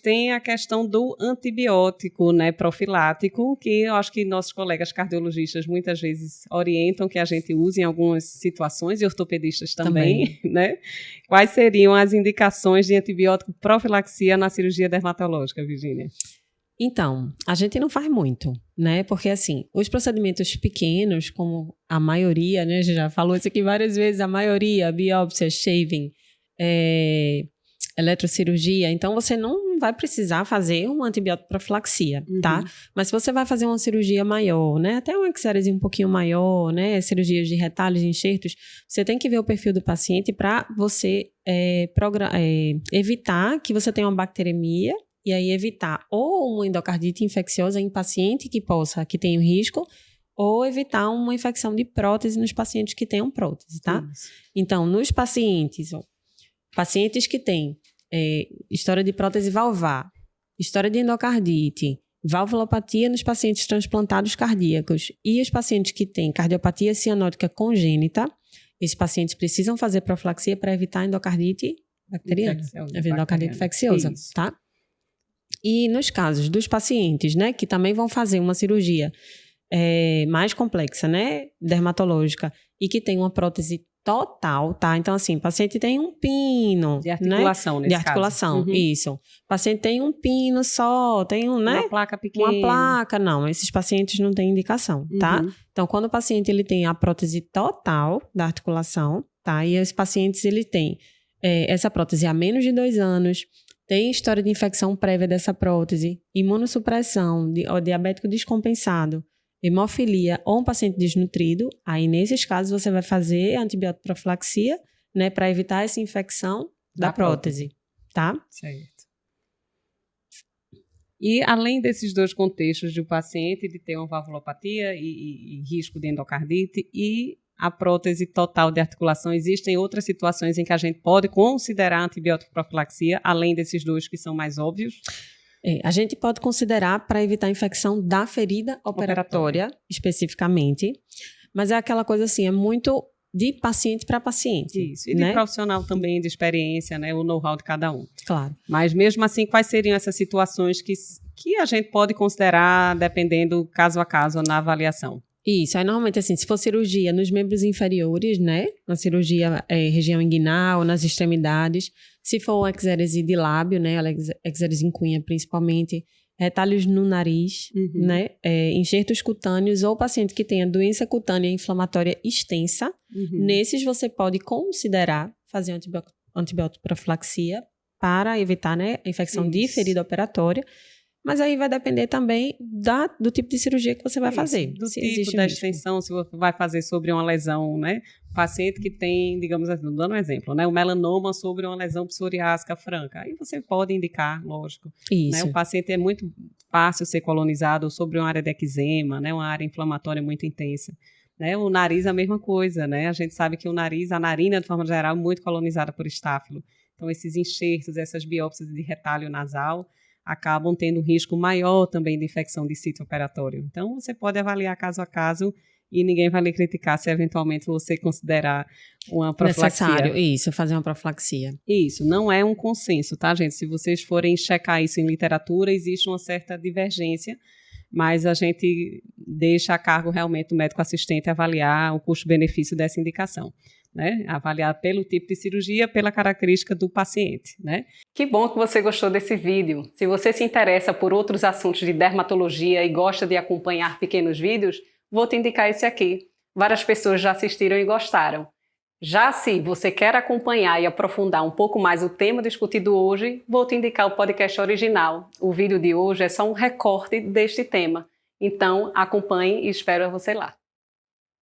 Tem a questão do antibiótico, né, profilático, que eu acho que nossos colegas cardiologistas muitas vezes orientam que a gente use em algumas situações, e ortopedistas também. Né? Quais seriam as indicações de antibiótico profilaxia na cirurgia dermatológica, Virgínia? Então, a gente não faz muito, né? Porque, assim, os procedimentos pequenos, como a maioria, né? A gente já falou isso aqui várias vezes, a maioria, biópsia, shaving, eletrocirurgia, então você não vai precisar fazer uma antibiótico profilaxia, tá? Mas se você vai fazer uma cirurgia maior, né? Até uma exérese um pouquinho maior, né? Cirurgias de retalhos, de enxertos, você tem que ver o perfil do paciente para você evitar que você tenha uma bacteremia e aí evitar ou uma endocardite infecciosa em paciente que tenha risco, ou evitar uma infecção de prótese nos pacientes que tenham prótese, tá? Isso. Então, nos pacientes que têm história de prótese valvar, história de endocardite, valvulopatia nos pacientes transplantados cardíacos e os pacientes que têm cardiopatia cianótica congênita, esses pacientes precisam fazer profilaxia para evitar endocardite bacteriana, endocardite infecciosa, tá? E nos casos dos pacientes, né, que também vão fazer uma cirurgia mais complexa, né, dermatológica, e que tem uma prótese total, tá? Então, assim, o paciente tem um pino, de articulação, né? De articulação, isso. O paciente tem um pino só, tem né? Uma placa pequena. Uma placa, não. Esses pacientes não têm indicação, tá? Então, quando o paciente ele tem a prótese total da articulação, tá? E os pacientes, ele tem essa prótese há menos de 2 anos, tem história de infecção prévia dessa prótese, imunossupressão, diabético descompensado, hemofilia ou um paciente desnutrido, aí nesses casos você vai fazer antibiótico profilaxia, né, para evitar essa infecção da prótese, tá? Certo. E além desses 2 contextos de o paciente de ter uma valvulopatia e risco de endocardite e a prótese total de articulação, existem outras situações em que a gente pode considerar antibiótico profilaxia, além desses 2 que são mais óbvios? A gente pode considerar para evitar a infecção da ferida operatória, especificamente, mas é aquela coisa assim, é muito de paciente para paciente. Isso, e de profissional também, de experiência, né, o know-how de cada um. Claro. Mas mesmo assim, quais seriam essas situações que a gente pode considerar, dependendo caso a caso, na avaliação? Isso, aí normalmente assim, se for cirurgia nos membros inferiores, né, na cirurgia região inguinal, nas extremidades, se for uma exérese de lábio, né, exérese em cunha principalmente, retalhos no nariz, né, enxertos cutâneos ou paciente que tenha doença cutânea inflamatória extensa, nesses você pode considerar fazer antibiótico profilaxia para evitar, né, a infecção de ferida operatória. Mas aí vai depender também do tipo de cirurgia que você vai fazer. Do tipo da extensão, se você vai fazer sobre uma lesão, né? Paciente que tem, digamos assim, dando um exemplo, né? O melanoma sobre uma lesão psoriásica franca. Aí você pode indicar, lógico. Isso. Né? O paciente é muito fácil ser colonizado sobre uma área de eczema, né? Uma área inflamatória muito intensa. Né? O nariz é a mesma coisa, né? A gente sabe que a narina, de forma geral, é muito colonizada por estáfilo. Então, esses enxertos, essas biópsias de retalho nasal acabam tendo um risco maior também de infecção de sítio operatório. Então, você pode avaliar caso a caso e ninguém vai lhe criticar se eventualmente você considerar uma profilaxia. Necessário, isso, fazer uma profilaxia. Isso, não é um consenso, tá, gente? Se vocês forem checar isso em literatura, existe uma certa divergência, mas a gente deixa a cargo realmente do médico assistente avaliar o custo-benefício dessa indicação. Né? Avaliar pelo tipo de cirurgia, pela característica do paciente, né? Que bom que você gostou desse vídeo. Se você se interessa por outros assuntos de dermatologia e gosta de acompanhar pequenos vídeos, vou te indicar esse aqui. Várias pessoas já assistiram e gostaram. Já se você quer acompanhar e aprofundar um pouco mais o tema discutido hoje, vou te indicar o podcast original. O vídeo de hoje é só um recorte deste tema. Então, acompanhe e espero você lá.